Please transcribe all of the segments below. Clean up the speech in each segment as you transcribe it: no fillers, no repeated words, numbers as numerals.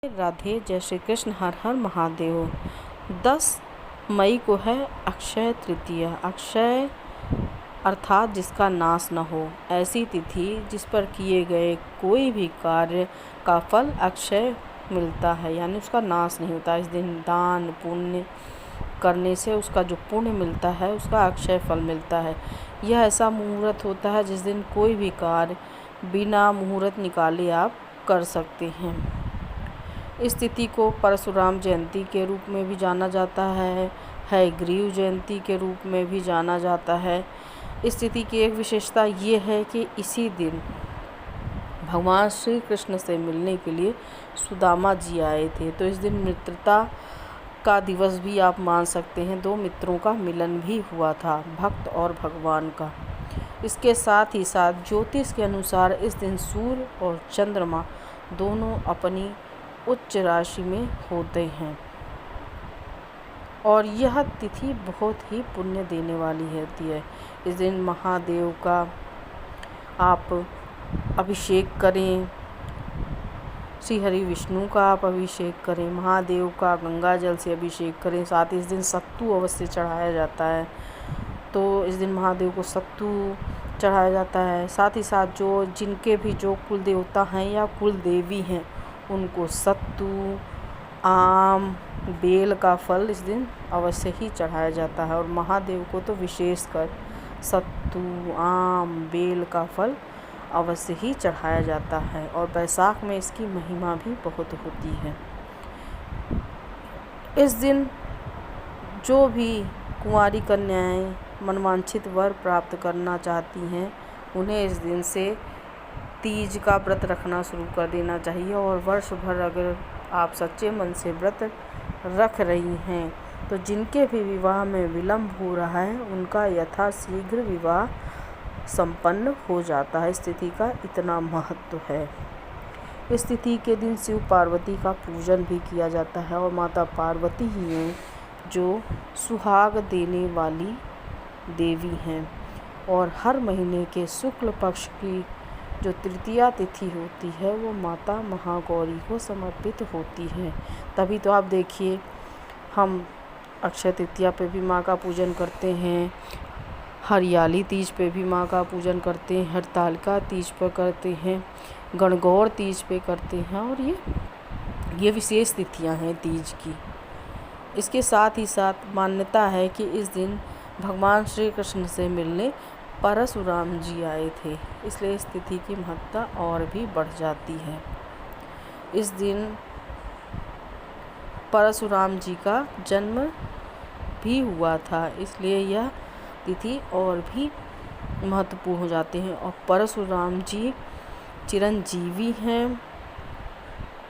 राधे, जय श्री कृष्ण, हर हर महादेव। 10 मई को है अक्षय तृतीया। अक्षय अर्थात जिसका नाश न हो, ऐसी तिथि जिस पर किए गए कोई भी कार्य का फल अक्षय मिलता है, यानी उसका नाश नहीं होता। इस दिन दान पुण्य करने से उसका जो पुण्य मिलता है उसका अक्षय फल मिलता है। यह ऐसा मुहूर्त होता है जिस दिन कोई भी कार्य बिना मुहूर्त निकाले आप कर सकते हैं। इस तिथि को परशुराम जयंती के रूप में भी जाना जाता है हयग्रीव जयंती के रूप में भी जाना जाता है। इस तिथि की एक विशेषता ये है कि इसी दिन भगवान श्री कृष्ण से मिलने के लिए सुदामा जी आए थे, तो इस दिन मित्रता का दिवस भी आप मान सकते हैं। 2 मित्रों का मिलन भी हुआ था, भक्त और भगवान का। इसके साथ ही साथ ज्योतिष के अनुसार इस दिन सूर्य और चंद्रमा दोनों अपनी उच्च राशि में होते हैं और यह तिथि बहुत ही पुण्य देने वाली होती है। इस दिन महादेव का आप अभिषेक करें, श्री हरि विष्णु का आप अभिषेक करें, महादेव का गंगा जल से अभिषेक करें। साथ ही इस दिन सत्तू अवश्य चढ़ाया जाता है, तो इस दिन महादेव को सत्तू चढ़ाया जाता है। साथ ही साथ जिनके भी जो कुल देवता हैं या कुल देवी हैं उनको सत्तू, आम, बेल का फल इस दिन अवश्य ही चढ़ाया जाता है और महादेव को तो विशेषकर सत्तू, आम, बेल का फल अवश्य ही चढ़ाया जाता है। और बैसाख में इसकी महिमा भी बहुत होती है। इस दिन जो भी कुंवारी कन्याएं मनवांछित वर प्राप्त करना चाहती हैं उन्हें इस दिन से तीज का व्रत रखना शुरू कर देना चाहिए। और वर्ष भर अगर आप सच्चे मन से व्रत रख रही हैं तो जिनके भी विवाह में विलम्ब हो रहा है उनका यथाशीघ्र विवाह संपन्न हो जाता है। इस तिथि का इतना महत्व है। इस तिथि के दिन शिव पार्वती का पूजन भी किया जाता है और माता पार्वती ही हैं जो सुहाग देने वाली देवी हैं। और हर महीने के शुक्ल पक्ष की जो तृतीया तिथि होती है वो माता महागौरी को समर्पित होती है। तभी तो आप देखिए हम अक्षय तृतीया पे भी माँ का पूजन करते हैं, हरियाली तीज पे भी माँ का पूजन करते हैं, हरतालिका तीज पे करते हैं, गणगौर तीज पे करते हैं और ये विशेष तिथियां हैं तीज की। इसके साथ ही साथ मान्यता है कि इस दिन भगवान श्री कृष्ण से मिलने परशुराम जी आए थे, इसलिए इस तिथि की महत्ता और भी बढ़ जाती है। इस दिन परशुराम जी का जन्म भी हुआ था, इसलिए यह तिथि और भी महत्वपूर्ण हो जाते हैं। और परशुराम जी चिरंजीवी हैं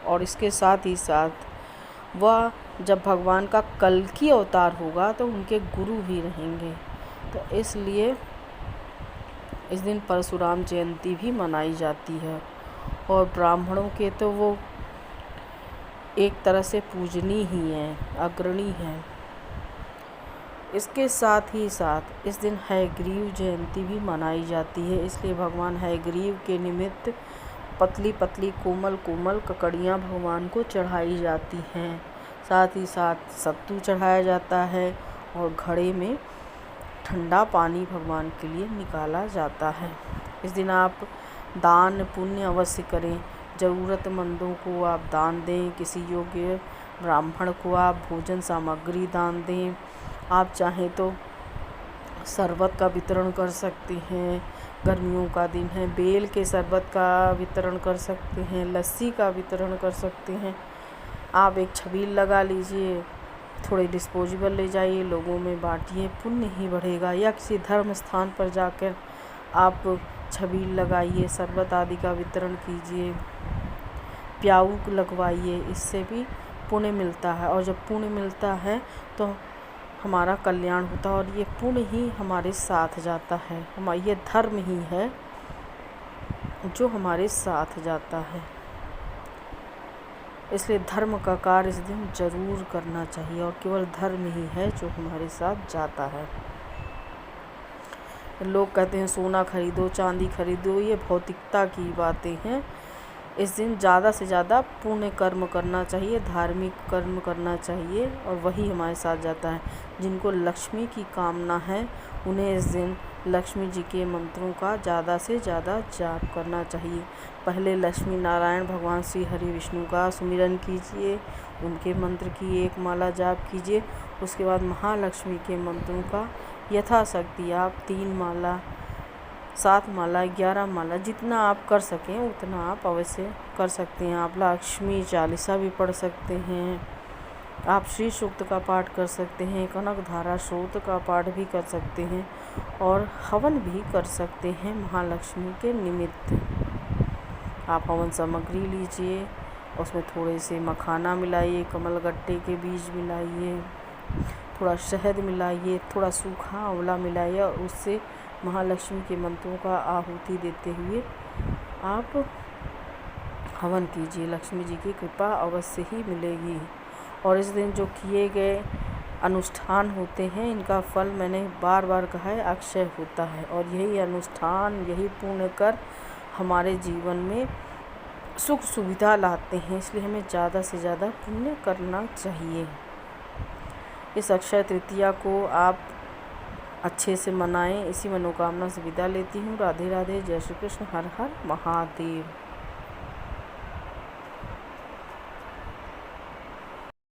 और इसके साथ ही साथ वह जब भगवान का कल्कि अवतार होगा तो उनके गुरु भी रहेंगे, तो इसलिए इस दिन परशुराम जयंती भी मनाई जाती है। और ब्राह्मणों के तो वो एक तरह से पूजनीय ही हैं, अग्रणी हैं। इसके साथ ही साथ इस दिन हयग्रीव जयंती भी मनाई जाती है, इसलिए भगवान हयग्रीव के निमित्त पतली पतली कोमल कोमल ककड़ियाँ भगवान को चढ़ाई जाती हैं। साथ ही साथ सत्तू चढ़ाया जाता है और घड़े में ठंडा पानी भगवान के लिए निकाला जाता है। इस दिन आप दान पुण्य अवश्य करें, ज़रूरतमंदों को आप दान दें, किसी योग्य ब्राह्मण को आप भोजन सामग्री दान दें। आप चाहें तो शरबत का वितरण कर सकते हैं, गर्मियों का दिन है, बेल के शरबत का वितरण कर सकते हैं, लस्सी का वितरण कर सकते हैं। आप एक छबील लगा लीजिए, थोड़े डिस्पोजेबल ले जाइए, लोगों में बांटिए, पुण्य ही बढ़ेगा। या किसी धर्म स्थान पर जाकर आप छबील लगाइए, शरबत आदि का वितरण कीजिए, प्याऊ लगवाइए, इससे भी पुण्य मिलता है। और जब पुण्य मिलता है तो हमारा कल्याण होता है और ये पुण्य ही हमारे साथ जाता है। ये धर्म ही है जो हमारे साथ जाता है, इसलिए धर्म का कार्य इस दिन जरूर करना चाहिए। और केवल धर्म ही है जो हमारे साथ जाता है। लोग कहते हैं सोना खरीदो, चांदी खरीदो, ये भौतिकता की बातें हैं। इस दिन ज़्यादा से ज़्यादा पुण्य कर्म करना चाहिए, धार्मिक कर्म करना चाहिए और वही हमारे साथ जाता है। जिनको लक्ष्मी की कामना है उन्हें इस दिन लक्ष्मी जी के मंत्रों का ज़्यादा से ज़्यादा जाप करना चाहिए। पहले लक्ष्मी नारायण भगवान श्री हरि विष्णु का सुमिरन कीजिए, उनके मंत्र की 1 माला जाप कीजिए। उसके बाद महालक्ष्मी के मंत्रों का यथाशक्ति आप 3 माला, 7 माला, 11 माला, जितना आप कर सकें उतना आप अवश्य कर सकते हैं। आप लक्ष्मी चालीसा भी पढ़ सकते हैं, आप श्री सूक्त का पाठ कर सकते हैं, कनक धारा स्तोत्र का पाठ भी कर सकते हैं और हवन भी कर सकते हैं महालक्ष्मी के निमित्त। आप हवन सामग्री लीजिए, उसमें थोड़े से मखाना मिलाइए, कमलगट्टे के बीज मिलाइए, थोड़ा शहद मिलाइए, थोड़ा सूखा आंवला मिलाइए और उससे महालक्ष्मी के मंत्रों का आहुति देते हुए आप हवन कीजिए। लक्ष्मी जी की कृपा अवश्य ही मिलेगी। और इस दिन जो किए गए अनुष्ठान होते हैं इनका फल मैंने बार बार कहा है अक्षय होता है, और यही अनुष्ठान, यही पुण्य कर हमारे जीवन में सुख सुविधा लाते हैं। इसलिए हमें ज़्यादा से ज़्यादा पुण्य करना चाहिए। इस अक्षय तृतीया को आप अच्छे से मनाएं। इसी मनोकामना से विदा लेती हूँ। राधे राधे। जय श्री कृष्ण। हर हर महादेव।